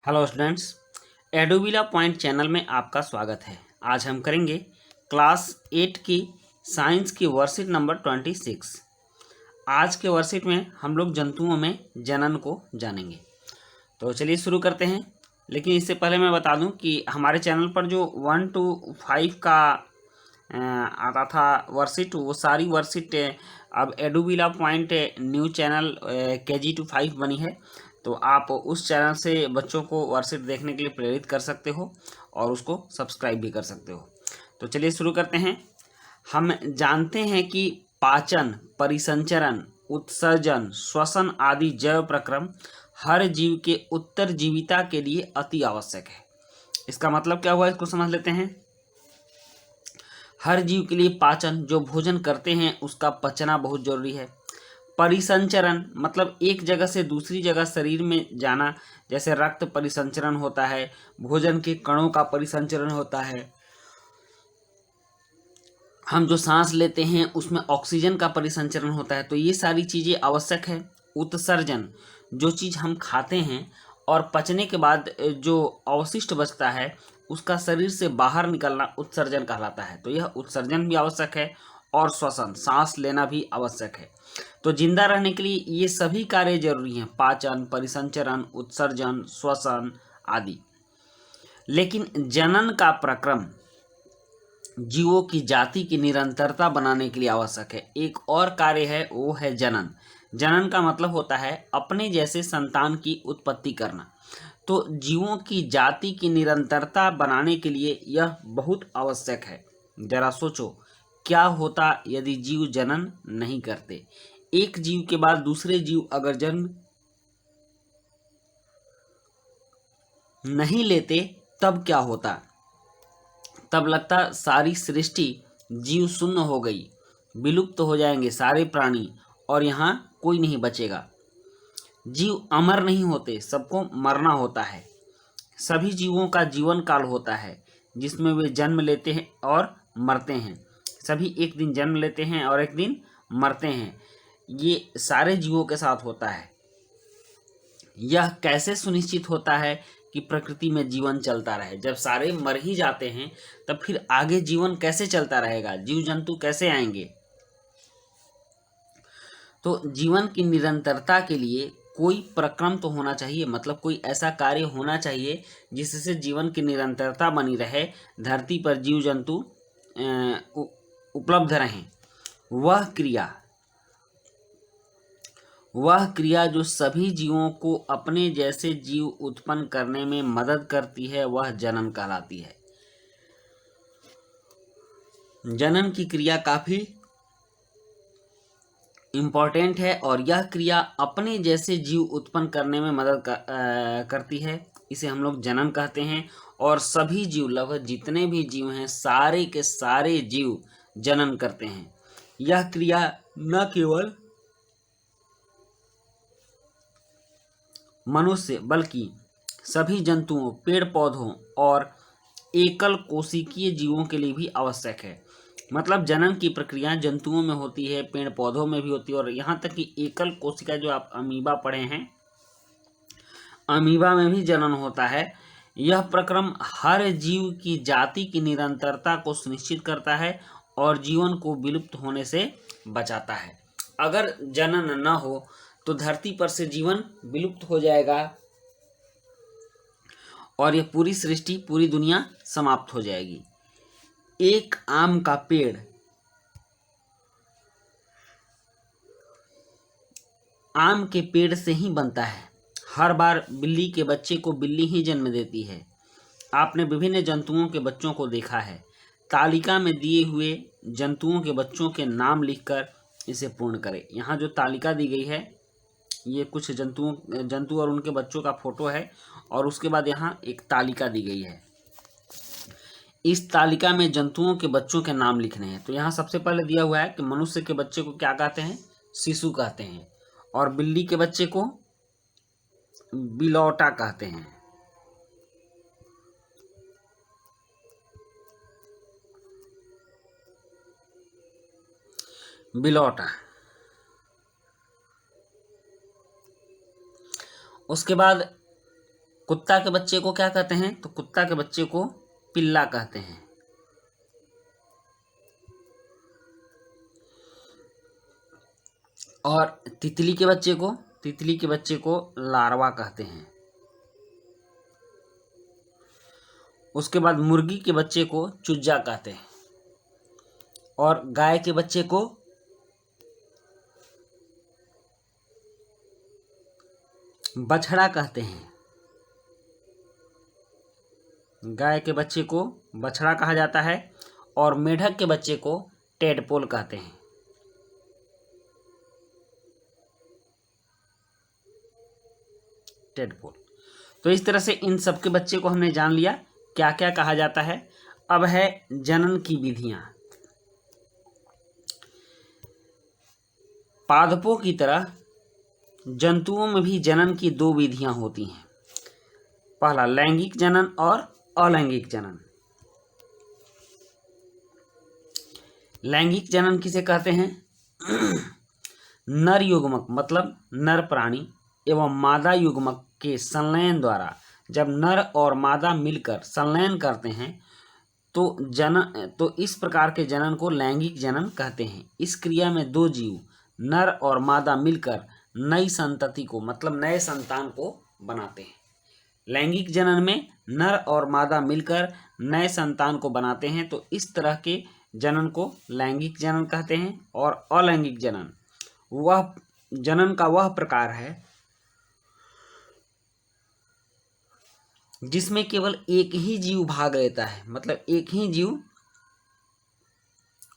Hello students, एडोबिला point channel में आपका स्वागत है। आज हम करेंगे क्लास 8 की साइंस की वर्कशीट नंबर 26। आज के वर्कशीट में हम लोग जंतुओं में जनन को जानेंगे। तो चलिए शुरू करते हैं। लेकिन इससे पहले मैं बता दूं कि हमारे चैनल पर जो 1 to 5 का आता था वर्कशीट, वो सारी वर्कशीट अब एडोबिला point new channel KG to 5 बनी है। तो आप उस चैनल से बच्चों को वर्कशीट देखने के लिए प्रेरित कर सकते हो और उसको सब्सक्राइब भी कर सकते हो। तो चलिए शुरू करते हैं। हम जानते हैं कि पाचन, परिसंचरण, उत्सर्जन, श्वसन आदि जैव प्रक्रम हर जीव के उत्तरजीविता के लिए अति आवश्यक है। इसका मतलब क्या हुआ, इसको समझ लेते हैं। हर जीव के लिए पाचन, जो भोजन करते हैं उसका पचना बहुत जरूरी है। परिसंचरण मतलब एक जगह से दूसरी जगह शरीर में जाना, जैसे रक्त परिसंचरण होता है, भोजन के कणों का परिसंचरण होता है, हम जो सांस लेते हैं उसमें ऑक्सीजन का परिसंचरण होता है। तो ये सारी चीज़ें आवश्यक है। उत्सर्जन, जो चीज़ हम खाते हैं और पचने के बाद जो अवशिष्ट बचता है उसका शरीर से बाहर निकलना उत्सर्जन कहलाता है। तो यह उत्सर्जन भी आवश्यक है। और श्वसन, सांस लेना भी आवश्यक है। तो जिंदा रहने के लिए ये सभी कार्य जरूरी हैं, पाचन, परिसंचरण, उत्सर्जन, श्वसन आदि। लेकिन जनन का प्रक्रम जीवों की जाति की निरंतरता बनाने के लिए आवश्यक है। एक और कार्य है, वो है जनन। जनन का मतलब होता है अपने जैसे संतान की उत्पत्ति करना। तो जीवों की जाति की निरंतरता बनाने के लिए यह बहुत आवश्यक है। जरा सोचो, क्या होता यदि जीव जनन नहीं करते। एक जीव के बाद दूसरे जीव अगर जन्म नहीं लेते तब क्या होता। तब लगता सारी सृष्टि जीव शून्य हो गई, विलुप्त हो जाएंगे सारे प्राणी और यहाँ कोई नहीं बचेगा। जीव अमर नहीं होते, सबको मरना होता है। सभी जीवों का जीवन काल होता है जिसमें वे जन्म लेते हैं और मरते हैं। सभी एक दिन जन्म लेते हैं और एक दिन मरते हैं। ये सारे जीवों के साथ होता है। यह कैसे सुनिश्चित होता है कि प्रकृति में जीवन चलता रहे। जब सारे मर ही जाते हैं तब फिर आगे जीवन कैसे चलता रहेगा, जीव जंतु कैसे आएंगे। तो जीवन की निरंतरता के लिए कोई प्रक्रम तो होना चाहिए, मतलब कोई ऐसा कार्य होना चाहिए जिससे जीवन की निरंतरता बनी रहे, धरती पर जीव जंतु उपलब्ध रहें। वह क्रिया जो सभी जीवों को अपने जैसे जीव उत्पन्न करने में मदद करती है, वह जनन कहलाती है। जनन की क्रिया काफी इम्पोर्टेंट है और यह क्रिया अपने जैसे जीव उत्पन्न करने में मदद करती है। इसे हम लोग जनन कहते हैं। और सभी जीव, लगभग जितने भी जीव हैं, सारे के सारे जीव जनन करते हैं। यह क्रिया न केवल मनुष्य बल्कि सभी जंतुओं, पेड़ पौधों और एकल कोशिकीय जीवों के लिए भी आवश्यक है। मतलब जनन की प्रक्रिया जंतुओं में होती है, पेड़ पौधों में भी होती है और यहाँ तक कि एकल कोशिका, जो आप अमीबा पढ़े हैं, अमीबा में भी जनन होता है। यह प्रक्रम हर जीव की जाति की निरंतरता को सुनिश्चित करता है और जीवन को विलुप्त होने से बचाता है। अगर जनन न हो तो धरती पर से जीवन विलुप्त हो जाएगा और यह पूरी सृष्टि, पूरी दुनिया समाप्त हो जाएगी। एक आम का पेड़ आम के पेड़ से ही बनता है। हर बार बिल्ली के बच्चे को बिल्ली ही जन्म देती है। आपने विभिन्न जंतुओं के बच्चों को देखा है। तालिका में दिए हुए जंतुओं के बच्चों के नाम लिखकर इसे पूर्ण करें। यहाँ जो तालिका दी गई है, ये कुछ जंतु और उनके बच्चों का फोटो है और उसके बाद यहाँ एक तालिका दी गई है। इस तालिका में जंतुओं के बच्चों के नाम लिखने हैं। तो यहाँ सबसे पहले दिया हुआ है कि मनुष्य के बच्चे को क्या कहते हैं, शिशु कहते हैं, और बिल्ली के बच्चे को बिलौटा कहते हैं। बिलौटा। उसके बाद कुत्ता के बच्चे को क्या कहते हैं? तो कुत्ता के बच्चे को पिल्ला कहते हैं। और तितली के बच्चे को लार्वा कहते हैं। उसके बाद मुर्गी के बच्चे को चूजा कहते हैं। और गाय के बच्चे को बछड़ा कहते हैं। गाय के बच्चे को बछड़ा कहा जाता है। और मेढक के बच्चे को टेडपोल कहते हैं। टेडपोल। तो इस तरह से इन सब के बच्चे को हमने जान लिया क्या क्या कहा जाता है। अब है जनन की विधियां। पादपों की तरह जंतुओं में भी जनन की दो विधियां होती हैं। पहला लैंगिक जनन और अलैंगिक जनन। लैंगिक जनन किसे कहते हैं? नर युग्मक मतलब नर प्राणी एवं मादा युग्मक के संलयन द्वारा जब नर और मादा मिलकर संलयन करते हैं तो इस प्रकार के जनन को लैंगिक जनन कहते हैं। इस क्रिया में दो जीव नर और मादा मिलकर नई संतति को मतलब नए संतान को बनाते हैं। लैंगिक जनन में नर और मादा मिलकर नए संतान को बनाते हैं, तो इस तरह के जनन को लैंगिक जनन कहते हैं। और अलैंगिक जनन वह जनन का वह प्रकार है जिसमें केवल एक ही जीव भाग लेता है, मतलब एक ही जीव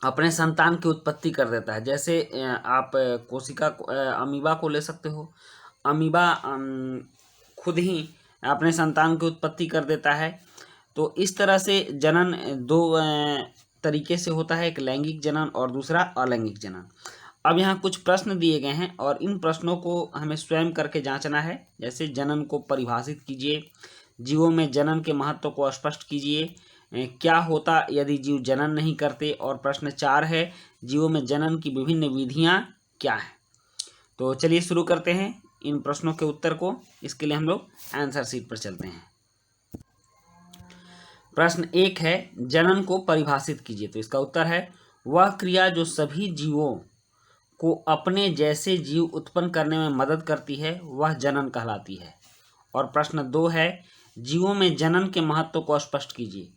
अपने संतान की उत्पत्ति कर देता है। जैसे आप कोशिका अमीबा को ले सकते हो। अमीबा खुद ही अपने संतान की उत्पत्ति कर देता है। तो इस तरह से जनन दो तरीके से होता है, एक लैंगिक जनन और दूसरा अलैंगिक जनन। अब यहाँ कुछ प्रश्न दिए गए हैं और इन प्रश्नों को हमें स्वयं करके जांचना है। जैसे जनन को परिभाषित कीजिए, जीवों में जनन के महत्व को स्पष्ट कीजिए, क्या होता यदि जीव जनन नहीं करते। और प्रश्न 4 है, जीवों में जनन की विभिन्न विधियां क्या हैं। तो चलिए शुरू करते हैं इन प्रश्नों के उत्तर को। इसके लिए हम लोग आंसर शीट पर चलते हैं। प्रश्न 1 है, जनन को परिभाषित कीजिए। तो इसका उत्तर है वह क्रिया जो सभी जीवों को अपने जैसे जीव उत्पन्न करने में मदद करती है वह जनन कहलाती है। और प्रश्न 2 है, जीवों में जनन के महत्व को स्पष्ट कीजिए।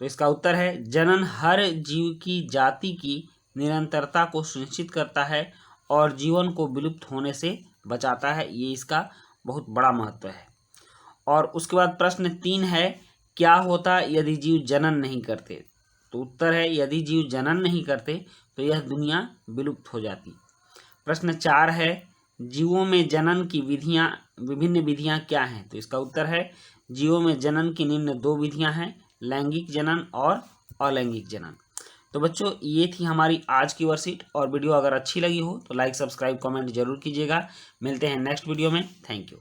तो इसका उत्तर है जनन हर जीव की जाति की निरंतरता को सुनिश्चित करता है और जीवन को विलुप्त होने से बचाता है। ये इसका बहुत बड़ा महत्व है। और उसके बाद प्रश्न 3 है, क्या होता यदि जीव जनन नहीं करते। तो उत्तर है यदि जीव जनन नहीं करते तो यह दुनिया विलुप्त हो जाती। प्रश्न 4 है, जीवों में जनन की विभिन्न विधियां क्या हैं। तो इसका उत्तर है जीवों में जनन की निम्न 2 विधियां हैं, लैंगिक जनन और अलैंगिक जनन। तो बच्चों ये थी हमारी आज की वर्कशीट। और वीडियो अगर अच्छी लगी हो तो लाइक सब्सक्राइब कमेंट जरूर कीजिएगा। मिलते हैं नेक्स्ट वीडियो में। Thank you.